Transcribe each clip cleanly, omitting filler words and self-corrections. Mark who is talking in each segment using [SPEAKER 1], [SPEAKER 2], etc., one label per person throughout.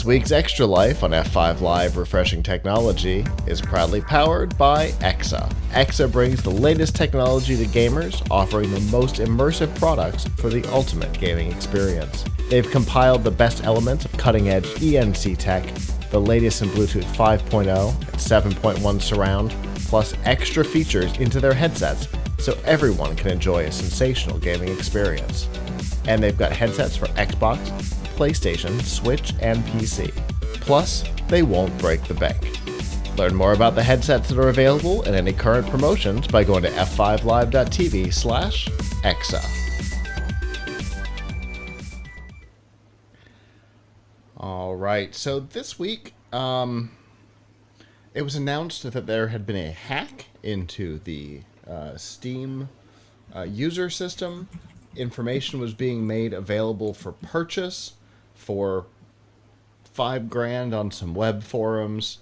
[SPEAKER 1] This week's Extra Life on F5 Live Refreshing Technology is proudly powered by EXA. EXA brings the latest technology to gamers, offering the most immersive products for the ultimate gaming experience. They've compiled the best elements of cutting-edge ENC tech, the latest in Bluetooth 5.0 and 7.1 surround, plus extra features into their headsets so everyone can enjoy a sensational gaming experience. And they've got headsets for Xbox, PlayStation, Switch, and PC. Plus, they won't break the bank. Learn more about the headsets that are available and any current promotions by going to f5live.tv/exa. All right, so this week, it was announced that there had been a hack into the Steam user system. Information was being made available for purchase for $5,000 on some web forums.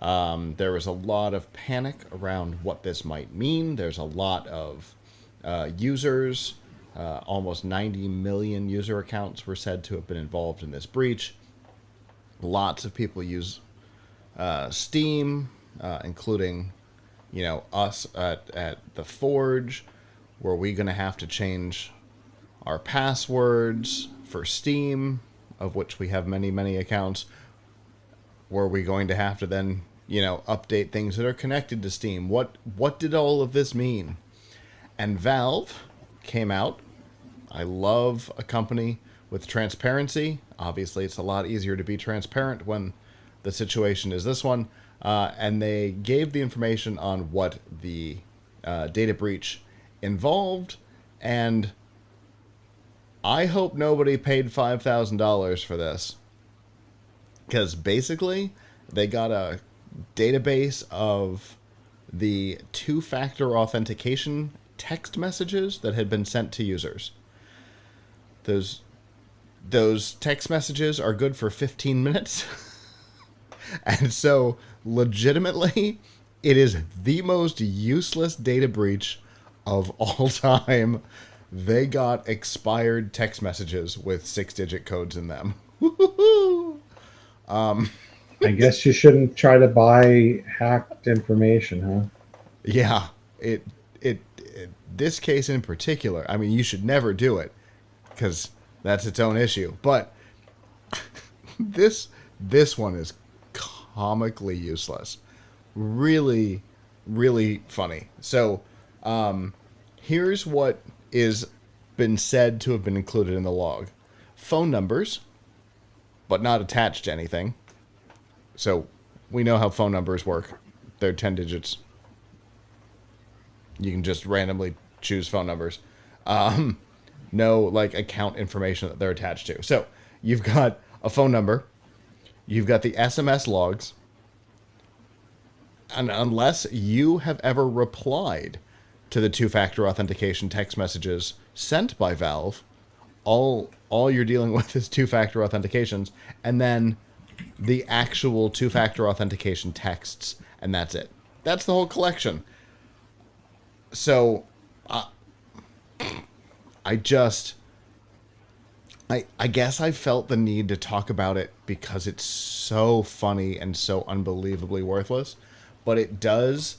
[SPEAKER 1] There was a lot of panic around what this might mean. There's a lot of users. Almost 90 million user accounts were said to have been involved in this breach. Lots of people use Steam, including, us at the Forge. Were we going to have to change our passwords for Steam, of which we have many, many accounts? Were we going to have to then, update things that are connected to Steam? What did all of this mean? And Valve came out. I love a company with transparency. Obviously, it's a lot easier to be transparent when the situation is this one. And they gave the information on what the data breach involved, and I hope nobody paid $5,000 for this, because basically they got a database of the two-factor authentication text messages that had been sent to users. Those text messages are good for 15 minutes. And so legitimately it is the most useless data breach of all time. They got expired text messages with 6-digit codes in them.
[SPEAKER 2] I guess you shouldn't try to buy hacked information, huh?
[SPEAKER 1] Yeah, it this case in particular, I mean, you should never do it because that's its own issue. But this one is comically useless. Really, really funny. So, here's what is been said to have been included in the log. Phone numbers, but not attached to anything. So we know how phone numbers work. They're 10 digits. You can just randomly choose phone numbers. No account information that they're attached to. So you've got a phone number. You've got the SMS logs. And unless you have ever replied to the two-factor authentication text messages sent by Valve, all you're dealing with is two-factor authentications, and then the actual two-factor authentication texts, and that's it. That's the whole collection. So, I guess I felt the need to talk about it because it's so funny and so unbelievably worthless, but it does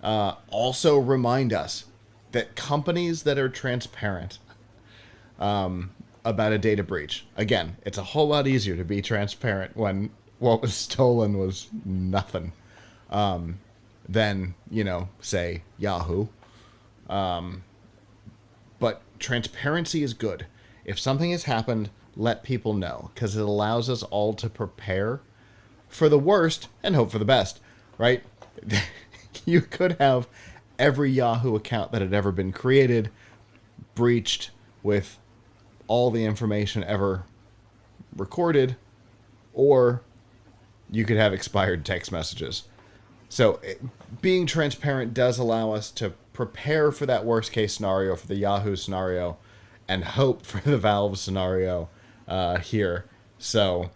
[SPEAKER 1] also remind us that companies that are transparent about a data breach, again, it's a whole lot easier to be transparent when what was stolen was nothing than, say, Yahoo. But transparency is good. If something has happened, let people know, because it allows us all to prepare for the worst and hope for the best, right? You could have every Yahoo account that had ever been created breached with all the information ever recorded, or you could have expired text messages. So being transparent does allow us to prepare for that worst case scenario, for the Yahoo scenario, and hope for the Valve scenario here. So,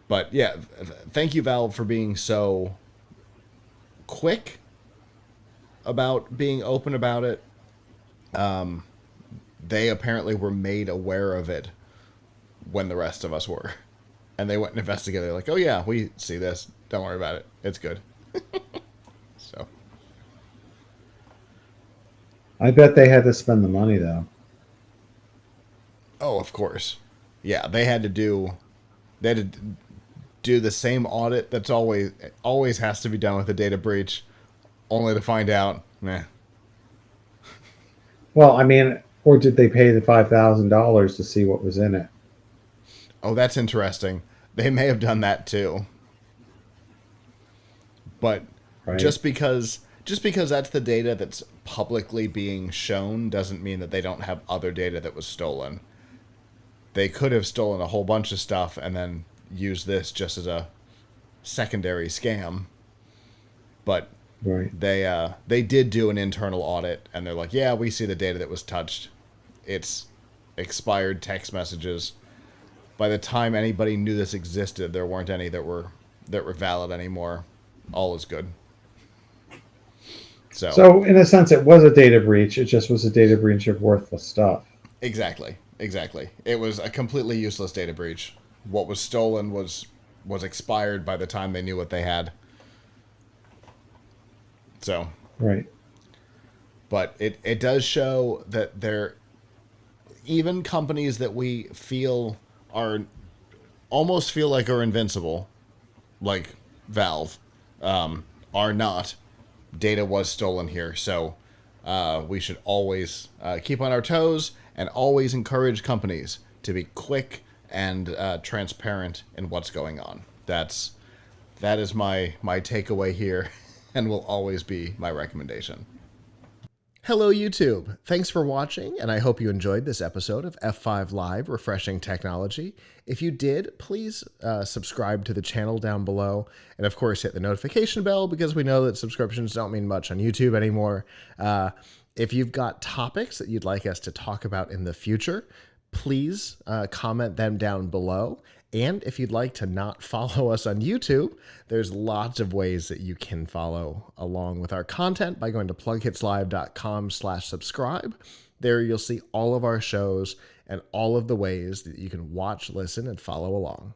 [SPEAKER 1] but yeah, thank you, Valve, for being so quick about being open about it. They apparently were made aware of it when the rest of us were. And they went and investigated. They're like, oh yeah, we see this. Don't worry about it. It's good. So,
[SPEAKER 2] I bet they had to spend the money though.
[SPEAKER 1] oh, of course. Yeah, they had to do the same audit that's always has to be done with a data breach, only to find out, meh.
[SPEAKER 2] Well, I mean, or did they pay the $5,000 to see what was in it?
[SPEAKER 1] Oh, that's interesting. They may have done that too. But
[SPEAKER 2] Right.
[SPEAKER 1] just because that's the data that's publicly being shown doesn't mean that they don't have other data that was stolen. They could have stolen a whole bunch of stuff and then used this just as a secondary scam. But
[SPEAKER 2] Right.
[SPEAKER 1] they did do an internal audit, and they're like, yeah, we see the data that was touched. It's expired text messages. By the time anybody knew this existed, there weren't any that were valid anymore. All is good. So
[SPEAKER 2] So, in a sense, it was a data breach. It just was a data breach of worthless stuff.
[SPEAKER 1] exactly. It was a completely useless data breach. What was stolen was expired by the time they knew what they had. So,
[SPEAKER 2] Right.
[SPEAKER 1] but it does show that there, even companies that we feel are almost feel like are invincible, like Valve, are not. Data was stolen here, so we should always keep on our toes and always encourage companies to be quick and transparent in what's going on. That is my takeaway here, and will always be my recommendation. Hello, YouTube. Thanks for watching, and I hope you enjoyed this episode of F5 Live Refreshing Technology. If you did, please subscribe to the channel down below, and of course, hit the notification bell because we know that subscriptions don't mean much on YouTube anymore. If you've got topics that you'd like us to talk about in the future, please comment them down below. And if you'd like to not follow us on YouTube, there's lots of ways that you can follow along with our content by going to plughitslive.com/subscribe. There you'll see all of our shows and all of the ways that you can watch, listen, and follow along.